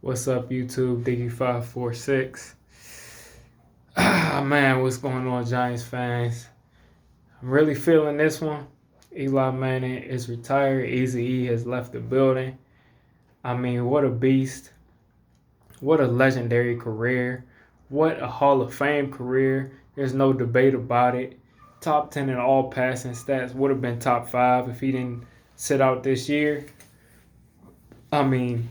What's up, YouTube? Diggy546. Man, what's going on, Giants fans? I'm really feeling this one. Eli Manning is retired. Eazy-E has left the building. I mean, what a beast. What a legendary career. What a Hall of Fame career. There's no debate about it. Top 10 in all passing stats. Would have been top 5 if he didn't sit out this year. I mean,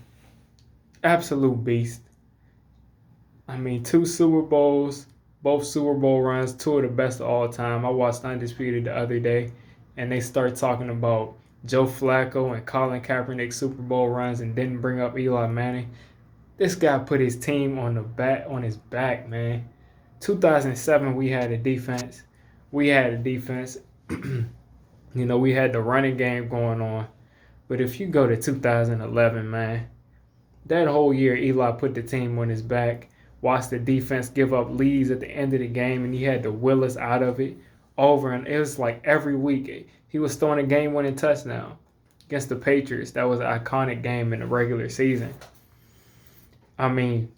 absolute beast. I mean, 2 Super Bowls, both Super Bowl runs, 2 of the best of all time. I watched Undisputed the other day, and they start talking about Joe Flacco and Colin Kaepernick Super Bowl runs and didn't bring up Eli Manning. This guy put his team on his back, man. 2007, we had a defense. We had a defense. We had the running game going on. But if you go to 2011, man, that whole year, Eli put the team on his back, watched the defense give up leads at the end of the game, and he had to will us out of it over. And it was like every week he was throwing a game-winning touchdown against the Patriots. That was an iconic game in the regular season. I mean,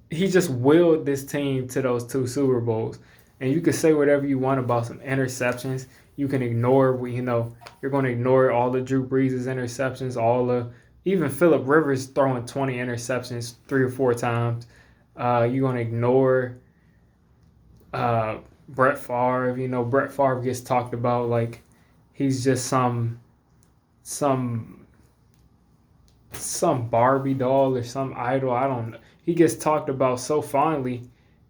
he just willed this team to those 2 Super Bowls. And you can say whatever you want about some interceptions. You can ignore, you're going to ignore all the Drew Brees' interceptions, even Phillip Rivers throwing 20 interceptions 3 or 4 times. You're going to ignore Brett Favre. Brett Favre gets talked about like he's just some Barbie doll or some idol. I don't know. He gets talked about so fondly,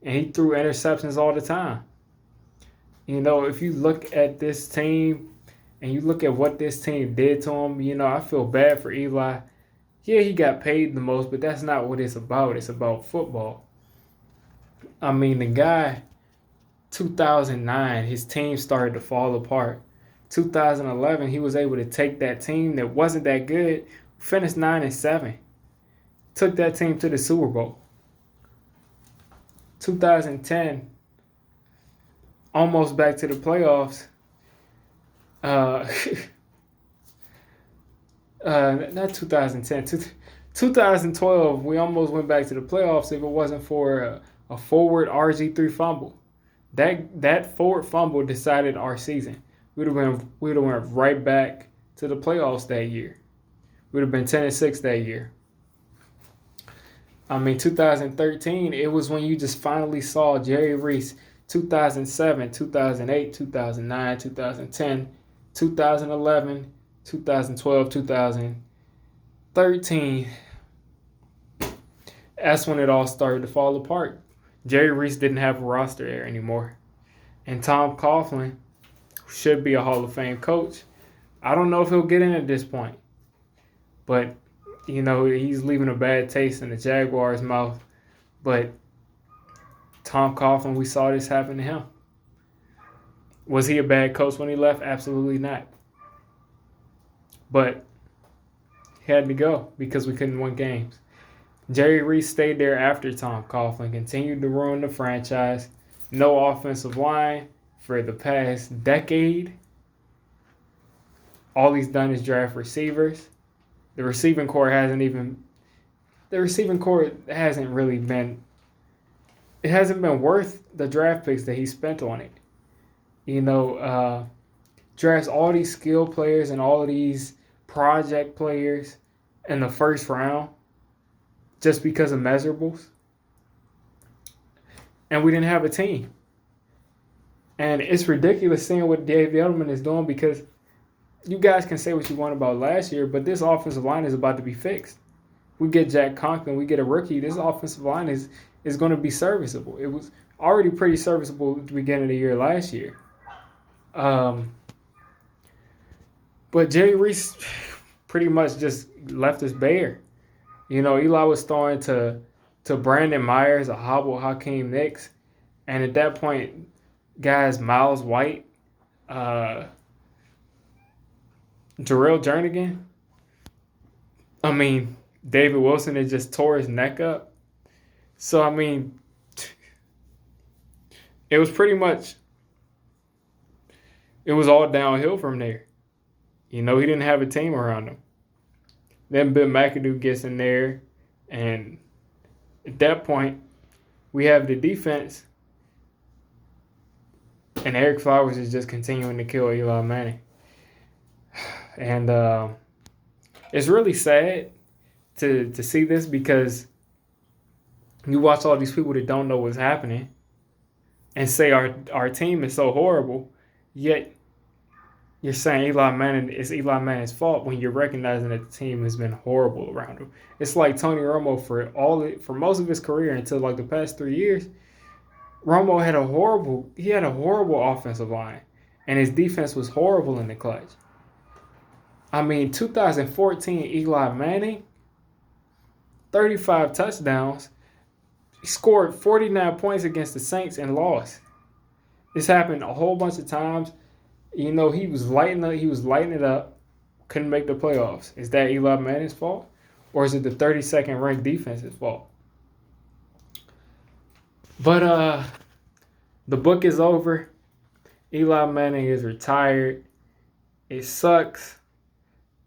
and he threw interceptions all the time. If you look at this team and you look at what this team did to him, I feel bad for Eli. Yeah, he got paid the most, but that's not what it's about. It's about football. I mean, the guy, 2009, his team started to fall apart. 2011, he was able to take that team that wasn't that good, finished 9-7, took that team to the Super Bowl. 2010, almost back to the playoffs. Not 2010. 2012, we almost went back to the playoffs if it wasn't for a forward RG3 fumble. That forward fumble decided our season. We'd have went right back to the playoffs that year. We'd have been 10-6 that year. I mean, 2013, it was when you just finally saw Jerry Reese. 2007, 2008, 2009, 2010, 2011, 2012, 2013. That's when it all started to fall apart. Jerry Reese didn't have a roster there anymore. And Tom Coughlin should be a Hall of Fame coach. I don't know if he'll get in at this point. But, he's leaving a bad taste in the Jaguars' mouth. But Tom Coughlin, we saw this happen to him. Was he a bad coach when he left? Absolutely not. But he had to go because we couldn't win games. Jerry Reese stayed there after Tom Coughlin, continued to ruin the franchise. No offensive line for the past decade. All he's done is draft receivers. The receiving core hasn't really been. It hasn't been worth the draft picks that he spent on it. Drafts all these skill players and all of these project players in the first round just because of measurables. And we didn't have a team. And it's ridiculous seeing what Dave Edelman is doing because you guys can say what you want about last year, but this offensive line is about to be fixed. We get Jack Conklin, we get a rookie. This offensive line is going to be serviceable. It was already pretty serviceable at the beginning of the year last year. But Jerry Reese pretty much just left us bare. Eli was throwing to Brandon Myers, a hobble Hakeem Nicks. And at that point, guys, Miles White, Jarrell Jernigan. I mean, David Wilson had just tore his neck up. So, I mean, it was all downhill from there. He didn't have a team around him. Then Bill McAdoo gets in there, And at that point, we have the defense, and Eric Flowers is just continuing to kill Eli Manning. And it's really sad to see this, because you watch all these people that don't know what's happening and say our team is so horrible, yet you're saying it's Eli Manning's fault when you're recognizing that the team has been horrible around him. It's like Tony Romo for most of his career until like the past 3 years. Romo had a horrible offensive line, and his defense was horrible in the clutch. I mean, 2014 Eli Manning, 35 touchdowns. He scored 49 points against the Saints and lost. This happened a whole bunch of times. You know, he was lighting it up, couldn't make the playoffs. Is that Eli Manning's fault? Or is it the 32nd ranked defense's fault? But the book is over. Eli Manning is retired. It sucks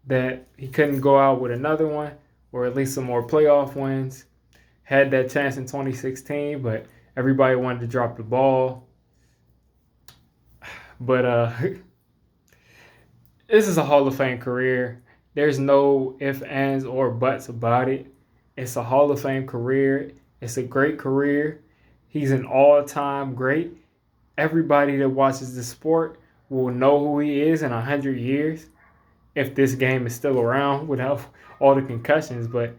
that he couldn't go out with another one, or at least some more playoff wins. Had that chance in 2016, but everybody wanted to drop the ball. But this is a Hall of Fame career. There's no ifs, ands, or buts about it. It's a Hall of Fame career. It's a great career. He's an all-time great. Everybody that watches the sport will know who he is in 100 years, if this game is still around without all the concussions. But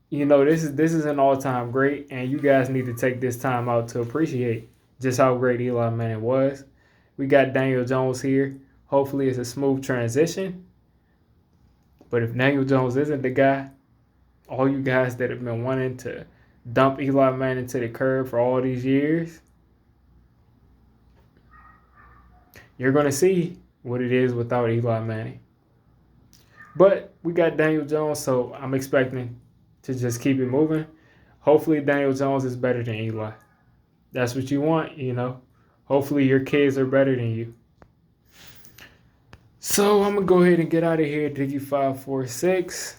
you know, this is an all-time great, and you guys need to take this time out to appreciate just how great Eli Manning was. We got Daniel Jones here. Hopefully it's a smooth transition. But if Daniel Jones isn't the guy, all you guys that have been wanting to dump Eli Manning to the curb for all these years, you're going to see what it is without Eli Manning. But we got Daniel Jones, so I'm expecting to just keep it moving. Hopefully Daniel Jones is better than Eli. That's what you want, you know. Hopefully your kids are better than you. So I'm going to go ahead and get out of here, Diggy546.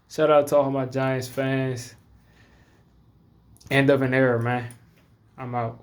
Shout out to all my Giants fans. End of an era, man. I'm out.